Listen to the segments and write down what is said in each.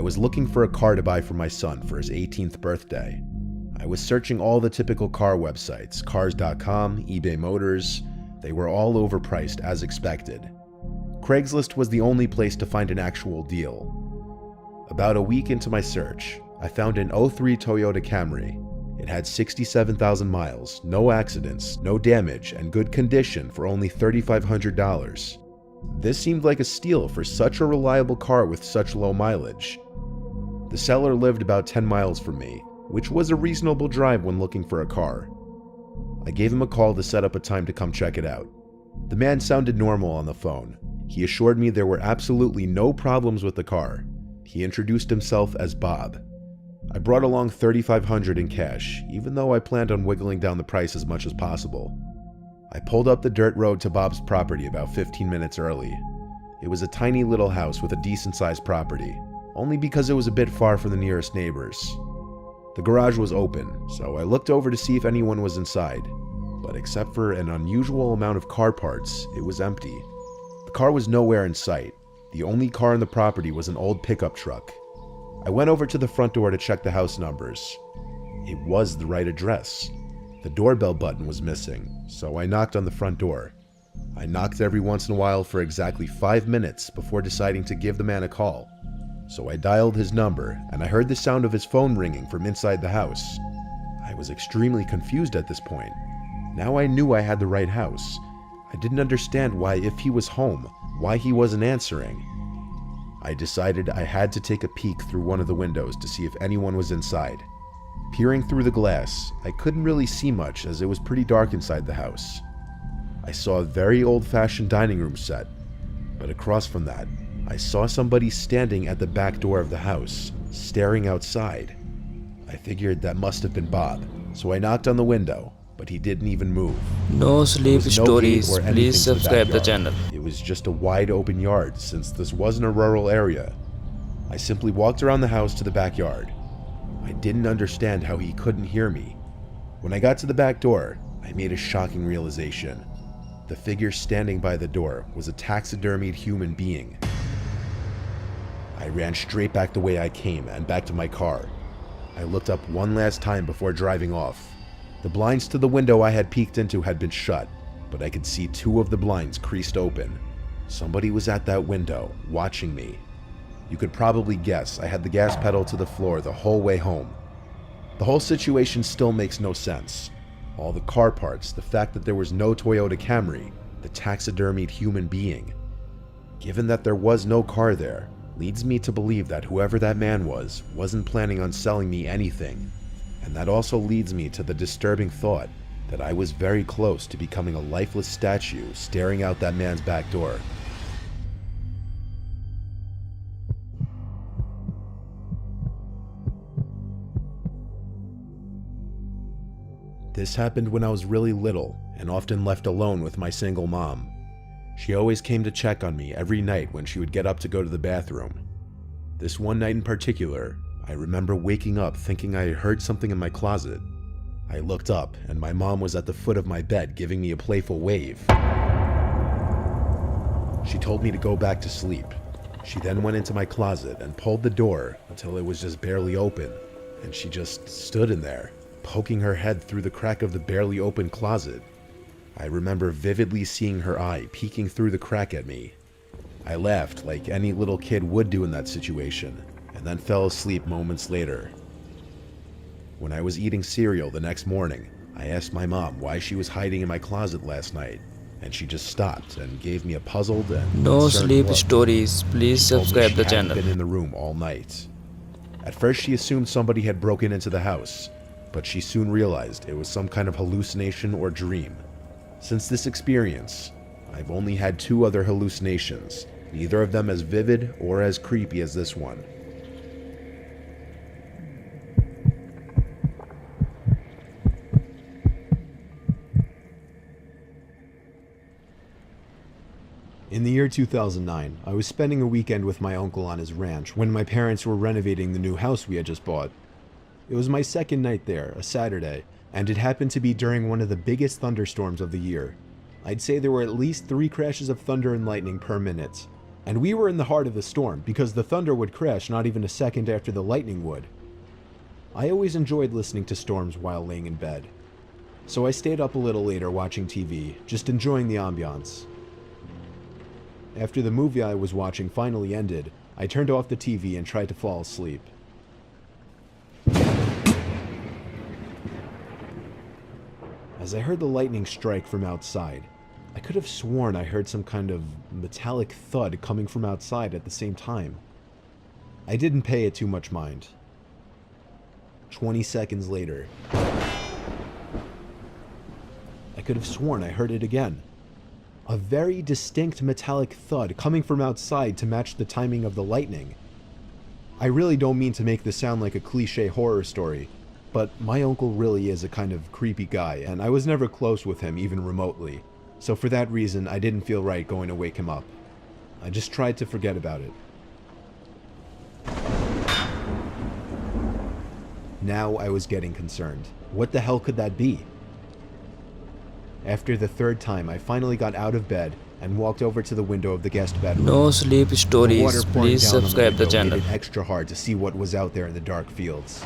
was looking for a car to buy for my son for his 18th birthday. I was searching all the typical car websites, cars.com, eBay Motors. They were all overpriced as expected. Craigslist was the only place to find an actual deal. About a week into my search, I found an '03 Toyota Camry. It had 67,000 miles, no accidents, no damage, and good condition for only $3,500. This seemed like a steal for such a reliable car with such low mileage. The seller lived about 10 miles from me, which was a reasonable drive when looking for a car. I gave him a call to set up a time to come check it out. The man sounded normal on the phone. He assured me there were absolutely no problems with the car. He introduced himself as Bob. I brought along $3,500 in cash, even though I planned on wiggling down the price as much as possible. I pulled up the dirt road to Bob's property about 15 minutes early. It was a tiny little house with a decent-sized property, only because it was a bit far from the nearest neighbors. The garage was open, so I looked over to see if anyone was inside, but except for an unusual amount of car parts, it was empty. The car was nowhere in sight. The only car in the property was an old pickup truck. I went over to the front door to check the house numbers. It was the right address. The doorbell button was missing, so I knocked on the front door. I knocked every once in a while for exactly 5 minutes before deciding to give the man a call. So I dialed his number, and I heard the sound of his phone ringing from inside the house. I was extremely confused at this point. Now I knew I had the right house. I didn't understand why, if he was home, why he wasn't answering. I decided I had to take a peek through one of the windows to see if anyone was inside. Peering through the glass, I couldn't really see much as it was pretty dark inside the house. I saw a very old-fashioned dining room set, but across from that, I saw somebody standing at the back door of the house, staring outside. I figured that must have been Bob, so I knocked on the window, but he didn't even move. No sleep There was no gate stories. or anything Please to the subscribe the backyard. channel. It was just a wide open yard since this wasn't a rural area. I simply walked around the house to the backyard. I didn't understand how he couldn't hear me. When I got to the back door, I made a shocking realization. The figure standing by the door was a taxidermied human being. I ran straight back the way I came and back to my car. I looked up one last time before driving off. The blinds to the window I had peeked into had been shut, but I could see 2 of the blinds creased open. Somebody was at that window, watching me. You could probably guess I had the gas pedal to the floor the whole way home. The whole situation still makes no sense. All the car parts, the fact that there was no Toyota Camry, the taxidermied human being. Given that there was no car there, leads me to believe that whoever that man was wasn't planning on selling me anything. And that also leads me to the disturbing thought that I was very close to becoming a lifeless statue staring out that man's back door. This happened when I was really little and often left alone with my single mom. She always came to check on me every night when she would get up to go to the bathroom. This one night in particular, I remember waking up thinking I heard something in my closet. I looked up and my mom was at the foot of my bed giving me a playful wave. She told me to go back to sleep. She then went into my closet and pulled the door until it was just barely open, and she just stood in there, poking her head through the crack of the barely open closet. I remember vividly seeing her eye peeking through the crack at me. I laughed like any little kid would do in that situation, and then fell asleep moments later. When I was eating cereal the next morning, I asked my mom why she was hiding in my closet last night, and she just stopped and gave me a puzzled and No concerned sleep look. stories. Please She told me subscribe she the hadn't channel. been in the room all night. At first she assumed somebody had broken into the house, but she soon realized it was some kind of hallucination or dream. Since this experience, I've only had 2 other hallucinations, neither of them as vivid or as creepy as this one. In the year 2009, I was spending a weekend with my uncle on his ranch when my parents were renovating the new house we had just bought. It was my second night there, a Saturday, and it happened to be during one of the biggest thunderstorms of the year. I'd say there were at least 3 crashes of thunder and lightning per minute. And we were in the heart of the storm because the thunder would crash not even a second after the lightning would. I always enjoyed listening to storms while laying in bed, so I stayed up a little later watching TV, just enjoying the ambiance. After the movie I was watching finally ended, I turned off the TV and tried to fall asleep. As I heard the lightning strike from outside, I could have sworn I heard some kind of metallic thud coming from outside at the same time. I didn't pay it too much mind. 20 seconds later, I could have sworn I heard it again. A very distinct metallic thud coming from outside to match the timing of the lightning. I really don't mean to make this sound like a cliche horror story, but my uncle really is a kind of creepy guy, and I was never close with him even remotely. So for that reason, I didn't feel right going to wake him up. I just tried to forget about it. Now I was getting concerned. What the hell could that be? After the third time, I finally got out of bed and walked over to the window of the guest bedroom. No sleep The stories. water pouring Please down on subscribe the window channel. made it extra hard to see what was out there in the dark fields.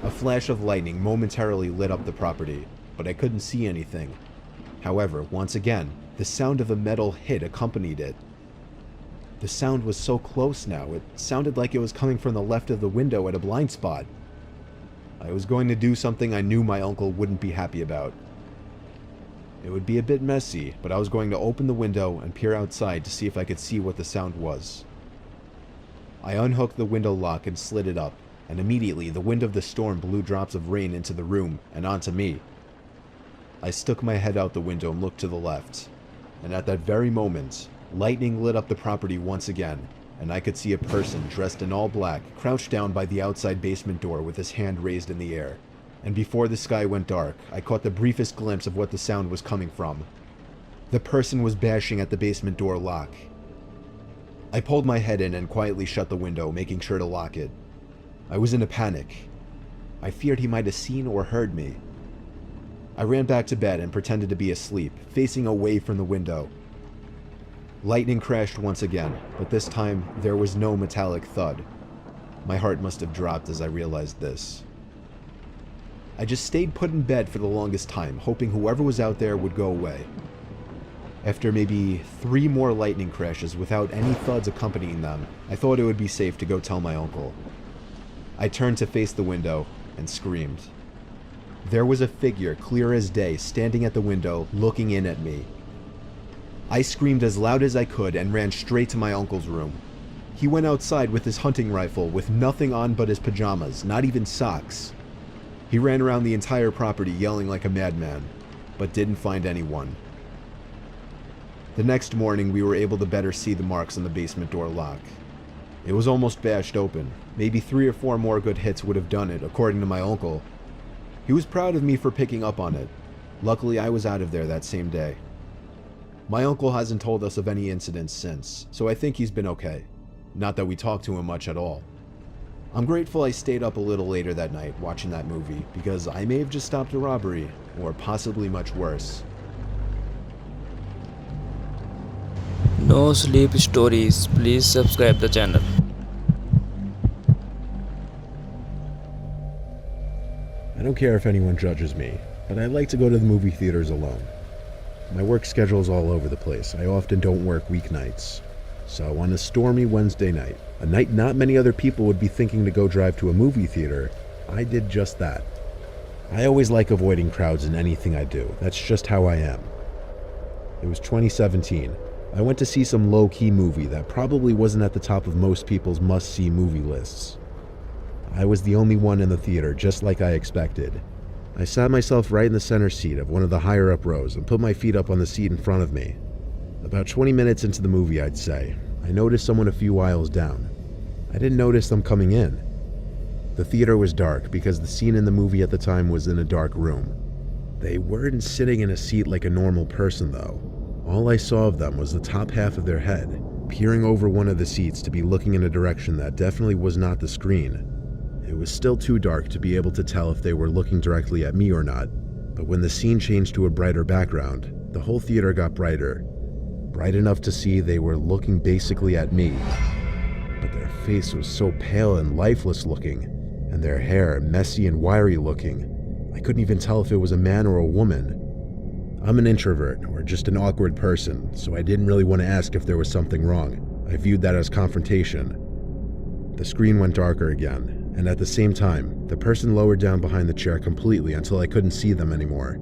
A flash of lightning momentarily lit up the property, but I couldn't see anything. However, once again, the sound of a metal hit accompanied it. The sound was so close now, it sounded like it was coming from the left of the window at a blind spot. I was going to do something I knew my uncle wouldn't be happy about. It would be a bit messy, but I was going to open the window and peer outside to see if I could see what the sound was. I unhooked the window lock and slid it up, and immediately the wind of the storm blew drops of rain into the room and onto me. I stuck my head out the window and looked to the left, and at that very moment, lightning lit up the property once again, and I could see a person dressed in all black crouched down by the outside basement door with his hand raised in the air. And before the sky went dark, I caught the briefest glimpse of what the sound was coming from. The person was bashing at the basement door lock. I pulled my head in and quietly shut the window, making sure to lock it. I was in a panic. I feared he might have seen or heard me. I ran back to bed and pretended to be asleep, facing away from the window. Lightning crashed once again, but this time there was no metallic thud. My heart must have dropped as I realized this. I just stayed put in bed for the longest time, hoping whoever was out there would go away. After maybe 3 more lightning crashes without any thuds accompanying them, I thought it would be safe to go tell my uncle. I turned to face the window and screamed. There was a figure, clear as day, standing at the window, looking in at me. I screamed as loud as I could and ran straight to my uncle's room. He went outside with his hunting rifle with nothing on but his pajamas, not even socks. He ran around the entire property yelling like a madman, but didn't find anyone. The next morning, we were able to better see the marks on the basement door lock. It was almost bashed open. Maybe 3 or 4 more good hits would have done it, according to my uncle. He was proud of me for picking up on it. Luckily, I was out of there that same day. My uncle hasn't told us of any incidents since, so I think he's been okay. Not that we talked to him much at all. I'm grateful I stayed up a little later that night watching that movie, because I may have just stopped a robbery, or possibly much worse. No sleep stories. Please subscribe the channel. I don't care if anyone judges me, but I like to go to the movie theaters alone. My work schedule is all over the place. I often don't work weeknights. So on a stormy Wednesday night, a night not many other people would be thinking to go drive to a movie theater, I did just that. I always like avoiding crowds in anything I do. That's just how I am. It was 2017. I went to see some low-key movie that probably wasn't at the top of most people's must-see movie lists. I was the only one in the theater, just like I expected. I sat myself right in the center seat of one of the higher-up rows and put my feet up on the seat in front of me. About 20 minutes into the movie, I'd say, I noticed someone a few aisles down. I didn't notice them coming in. The theater was dark because the scene in the movie at the time was in a dark room. They weren't sitting in a seat like a normal person, though. All I saw of them was the top half of their head, peering over one of the seats to be looking in a direction that definitely was not the screen. It was still too dark to be able to tell if they were looking directly at me or not, but when the scene changed to a brighter background, the whole theater got brighter. bright enough to see they were looking basically at me. But their face was so pale and lifeless looking, and their hair messy and wiry looking. I couldn't even tell if it was a man or a woman. I'm an introvert, or just an awkward person, so I didn't really want to ask if there was something wrong. I viewed that as confrontation. The screen went darker again, and at the same time, the person lowered down behind the chair completely until I couldn't see them anymore.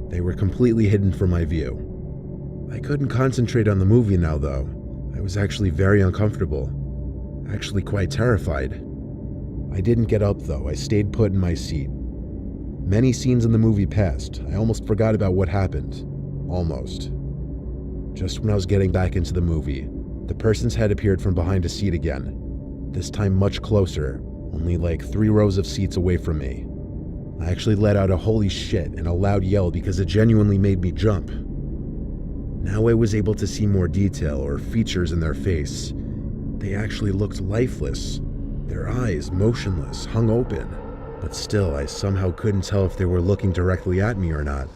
They were completely hidden from my view. I couldn't concentrate on the movie now, though. I was actually very uncomfortable. Actually quite terrified. I didn't get up, though. I stayed put in my seat. Many scenes in the movie passed. I almost forgot about what happened. Almost. Just when I was getting back into the movie, the person's head appeared from behind a seat again. This time much closer, only like 3 rows of seats away from me. I actually let out a holy shit and a loud yell because it genuinely made me jump. Now I was able to see more detail or features in their face. They actually looked lifeless. Their eyes, motionless, hung open. But still, I somehow couldn't tell if they were looking directly at me or not.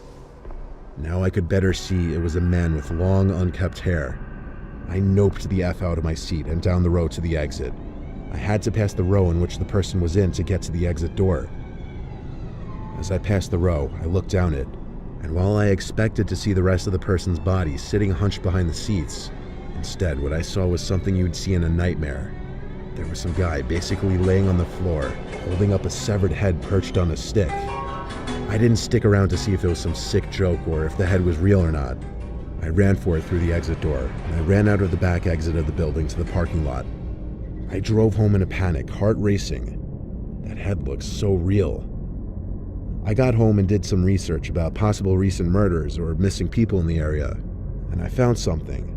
Now I could better see it was a man with long, unkempt hair. I noped the F out of my seat and down the road to the exit. I had to pass the row in which the person was in to get to the exit door. As I passed the row, I looked down it, and while I expected to see the rest of the person's body sitting hunched behind the seats, instead what I saw was something you'd see in a nightmare. There was some guy basically laying on the floor, holding up a severed head perched on a stick. I didn't stick around to see if it was some sick joke or if the head was real or not. I ran for it through the exit door, and I ran out of the back exit of the building to the parking lot. I drove home in a panic, heart racing. That head looked so real. I got home and did some research about possible recent murders or missing people in the area, and I found something.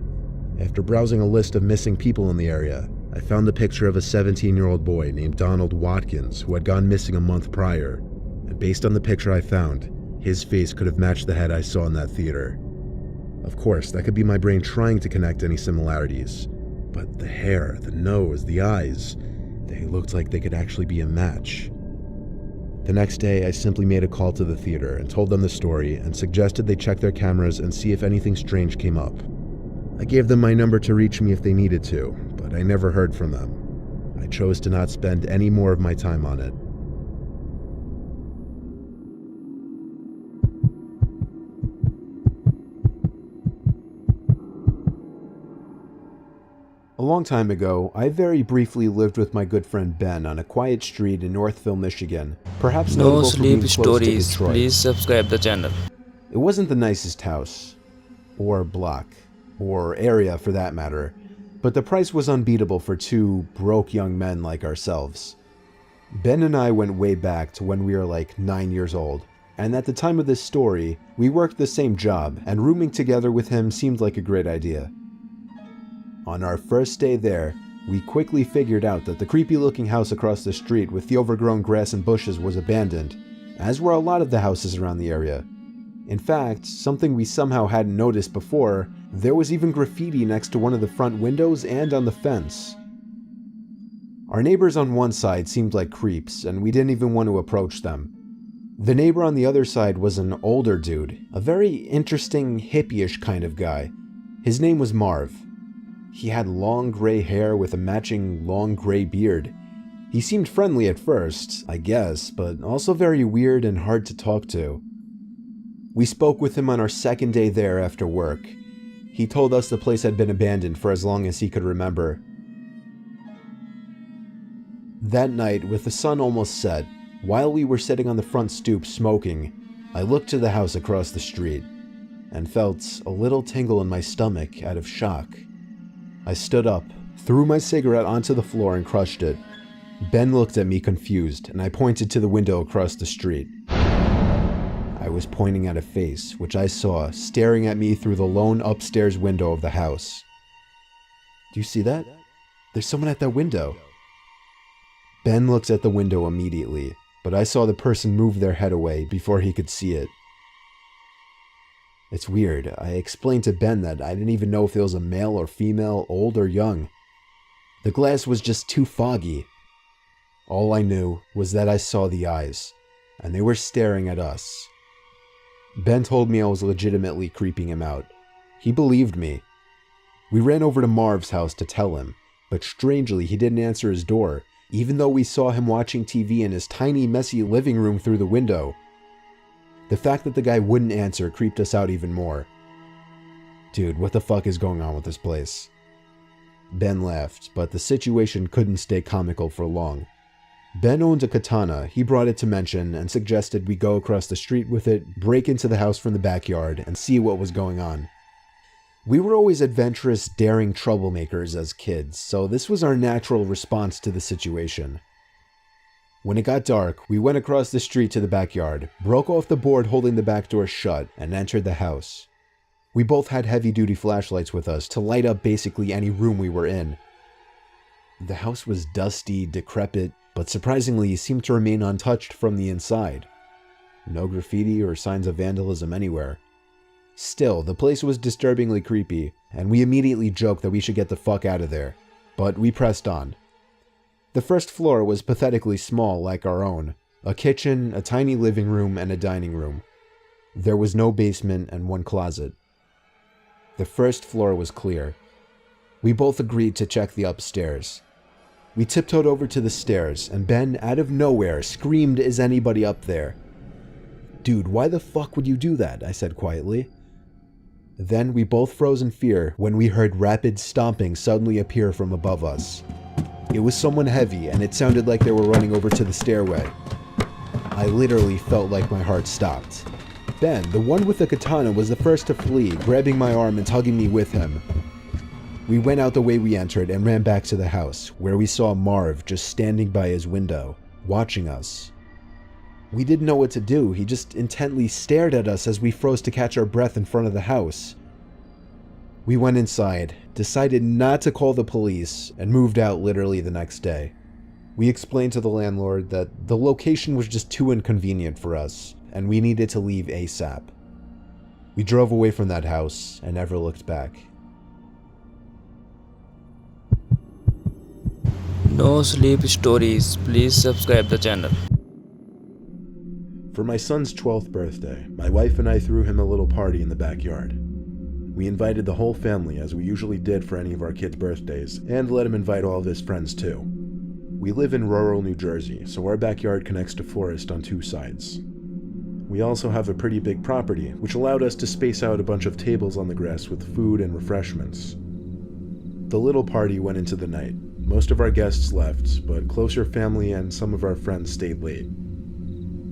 After browsing a list of missing people in the area, I found the picture of a 17-year-old boy named Donald Watkins who had gone missing a month prior, and based on the picture I found, his face could have matched the head I saw in that theater. Of course, that could be my brain trying to connect any similarities, but the hair, the nose, the eyes, they looked like they could actually be a match. The next day, I simply made a call to the theater and told them the story and suggested they check their cameras and see if anything strange came up. I gave them my number to reach me if they needed to, but I never heard from them. I chose to not spend any more of my time on it. A long time ago, I very briefly lived with my good friend Ben on a quiet street in Northville, Michigan, perhaps No notable for being sleep close to stories. Detroit. Please subscribe the channel. It wasn't the nicest house, or block, or area for that matter, but the price was unbeatable for 2 broke young men like ourselves. Ben and I went way back to when we were like 9 years old, and at the time of this story, we worked the same job, and rooming together with him seemed like a great idea. On our first day there, we quickly figured out that the creepy-looking house across the street with the overgrown grass and bushes was abandoned, as were a lot of the houses around the area. In fact, something we somehow hadn't noticed before, there was even graffiti next to one of the front windows and on the fence. Our neighbors on one side seemed like creeps, and we didn't even want to approach them. The neighbor on the other side was an older dude, a very interesting, hippie-ish kind of guy. His name was Marv. He had long gray hair with a matching long gray beard. He seemed friendly at first, I guess, but also very weird and hard to talk to. We spoke with him on our second day there after work. He told us the place had been abandoned for as long as he could remember. That night, with the sun almost set, while we were sitting on the front stoop smoking, I looked to the house across the street and felt a little tingle in my stomach out of shock. I stood up, threw my cigarette onto the floor and crushed it. Ben looked at me confused, and I pointed to the window across the street. I was pointing at a face, which I saw staring at me through the lone upstairs window of the house. Do you see that? There's someone at that window. Ben looked at the window immediately, but I saw the person move their head away before he could see it. It's weird. I explained to Ben that I didn't even know if it was a male or female, old or young. The glass was just too foggy. All I knew was that I saw the eyes, and they were staring at us. Ben told me I was legitimately creeping him out. He believed me. We ran over to Marv's house to tell him, but strangely he didn't answer his door, even though we saw him watching TV in his tiny, messy living room through the window. The fact that the guy wouldn't answer creeped us out even more. Dude, what the fuck is going on with this place? Ben laughed, but the situation couldn't stay comical for long. Ben owned a katana. He brought it to mention and suggested we go across the street with it, break into the house from the backyard, and see what was going on. We were always adventurous, daring troublemakers as kids, so this was our natural response to the situation. When it got dark, we went across the street to the backyard, broke off the board holding the back door shut, and entered the house. We both had heavy-duty flashlights with us to light up basically any room we were in. The house was dusty, decrepit, but surprisingly seemed to remain untouched from the inside. No graffiti or signs of vandalism anywhere. Still, the place was disturbingly creepy, and we immediately joked that we should get the fuck out of there. But we pressed on. The first floor was pathetically small like our own. A kitchen, a tiny living room, and a dining room. There was no basement and one closet. The first floor was clear. We both agreed to check the upstairs. We tiptoed over to the stairs, and Ben, out of nowhere, screamed, "Is anybody up there?" "Dude, why the fuck would you do that?" I said quietly. Then we both froze in fear when we heard rapid stomping suddenly appear from above us. It was someone heavy, and it sounded like they were running over to the stairway. I literally felt like my heart stopped. Ben, the one with the katana, was the first to flee, grabbing my arm and tugging me with him. We went out the way we entered and ran back to the house, where we saw Marv just standing by his window, watching us. We didn't know what to do. He just intently stared at us as we froze to catch our breath in front of the house. We went inside, decided not to call the police, and moved out literally the next day. We explained to the landlord that the location was just too inconvenient for us, and we needed to leave ASAP. We drove away from that house and never looked back. No sleep stories. Please subscribe the channel. For my son's 12th birthday, my wife and I threw him a little party in the backyard. We invited the whole family, as we usually did for any of our kids' birthdays, and let him invite all of his friends too. We live in rural New Jersey, so our backyard connects to forest on two sides. We also have a pretty big property, which allowed us to space out a bunch of tables on the grass with food and refreshments. The little party went into the night. Most of our guests left, but closer family and some of our friends stayed late.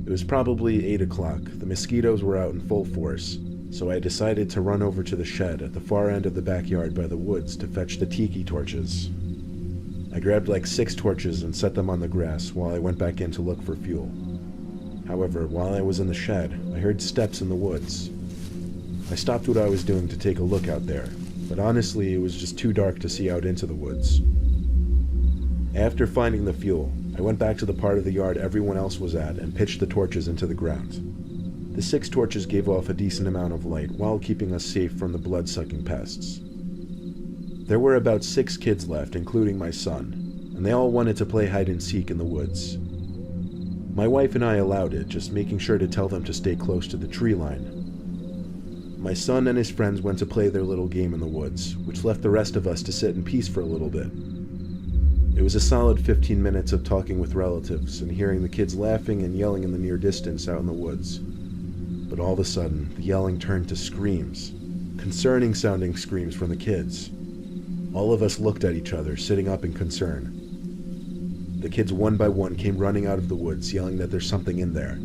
It was probably 8 o'clock. The mosquitoes were out in full force, so I decided to run over to the shed at the far end of the backyard by the woods to fetch the tiki torches. I grabbed like 6 torches and set them on the grass while I went back in to look for fuel. However, while I was in the shed, I heard steps in the woods. I stopped what I was doing to take a look out there, but honestly, it was just too dark to see out into the woods. After finding the fuel, I went back to the part of the yard everyone else was at and pitched the torches into the ground. The 6 torches gave off a decent amount of light while keeping us safe from the blood-sucking pests. There were about 6 kids left, including my son, and they all wanted to play hide-and-seek in the woods. My wife and I allowed it, just making sure to tell them to stay close to the tree line. My son and his friends went to play their little game in the woods, which left the rest of us to sit in peace for a little bit. It was a solid 15 minutes of talking with relatives and hearing the kids laughing and yelling in the near distance out in the woods. But all of a sudden, the yelling turned to screams, concerning-sounding screams from the kids. All of us looked at each other, sitting up in concern. The kids one by one came running out of the woods, yelling that there's something in there.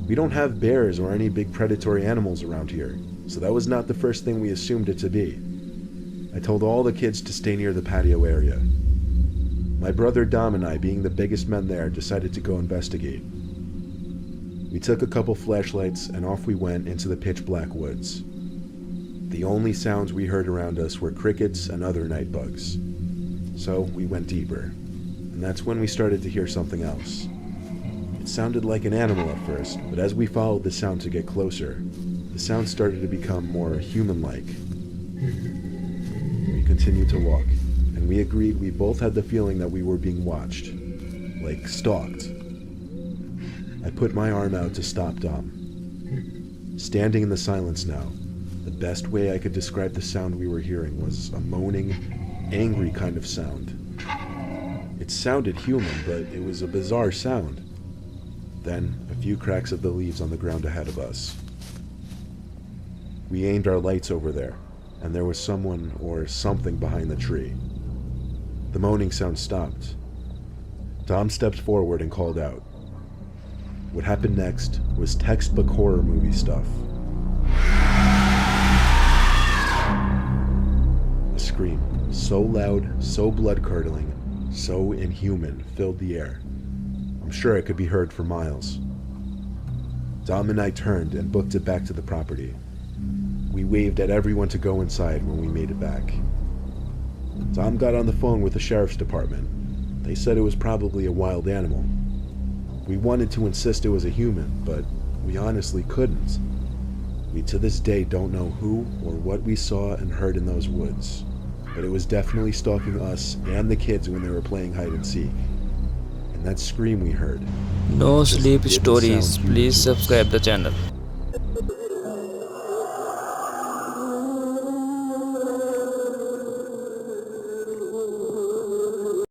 We don't have bears or any big predatory animals around here, so that was not the first thing we assumed it to be. I told all the kids to stay near the patio area. My brother Dom and I, being the biggest men there, decided to go investigate. We took a couple flashlights and off we went into the pitch-black woods. The only sounds we heard around us were crickets and other night bugs. So we went deeper, and that's when we started to hear something else. It sounded like an animal at first, but as we followed the sound to get closer, the sound started to become more human-like. We continued to walk, and we agreed we both had the feeling that we were being watched, like stalked. I put my arm out to stop Dom. Standing in the silence now, The best way I could describe the sound we were hearing was a moaning, angry kind of sound. It sounded human, but it was a bizarre sound. Then, a few cracks of the leaves on the ground ahead of us. We aimed our lights over there, and there was someone or something behind the tree. The moaning sound stopped. Tom stepped forward and called out. What happened next was textbook horror movie stuff. A scream, so loud, so blood-curdling, so inhuman, filled the air. I'm sure it could be heard for miles. Dom and I turned and booked it back to the property. We waved at everyone to go inside when we made it back. Dom got on the phone with the sheriff's department. They said it was probably a wild animal. We wanted to insist it was a human, but we honestly couldn't. We to this day don't know who or what we saw and heard in those woods, but it was definitely stalking us and the kids when they were playing hide and seek. And that scream we heard No just sleep didn't stories. sound human Please to us. subscribe the channel.